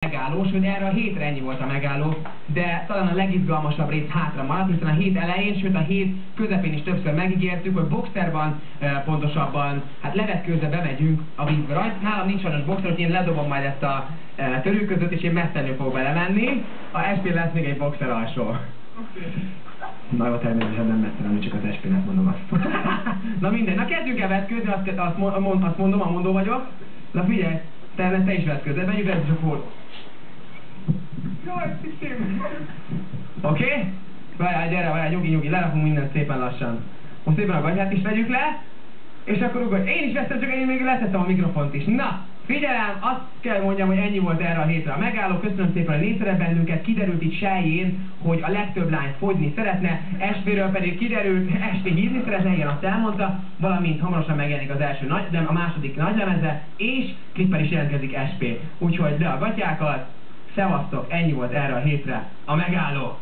megálló, sőt erre a hétre ennyi volt a megálló, de talán a legizgalmasabb rész hátra maradt, hiszen a hét elején, sőt a hét közepén is többször megígértük, hogy boxerban, pontosabban, hát levetkőzve bemegyünk a vízbe. Rajt nálam nincs sajnos boxer, hogy én ledobom majd ezt a törőközöt, és én messzenül fogok belemenni. A SP lesz még egy boxer alsó. Na jó, természetesen nem messzenül, csak az SP-nek mondom azt. Na mindegy, na kezdjünk el vetkőzni, azt mondom, a mondó vagyok. Na figyelj, te is vetkőzz, megyünk le, csak hol. Jaj, piszim! Oké? Várjál, gyere, nyugi, lerakunk mindent szépen lassan. Most szépen a gatyát is vegyük le, és akkor ugorj. Én is veszem, csak én még leteszem a mikrofont is. Na, figyelem, azt kell mondjam, hogy ennyi volt erre a hétre a megálló. Köszönöm szépen, hogy néztetek bennünket. Kiderült itt Sejjén, hogy a legtöbb lány fogyni szeretne, SP-ről pedig kiderült, esti hízni szeretne, igen, azt elmondta, valamint hamarosan megjelenik az első a második nagylemeze, és klippen is jelentkezik SP. Úgyhogy le a gatyákat. Szevasztok, ennyi volt erre a hétre a megálló.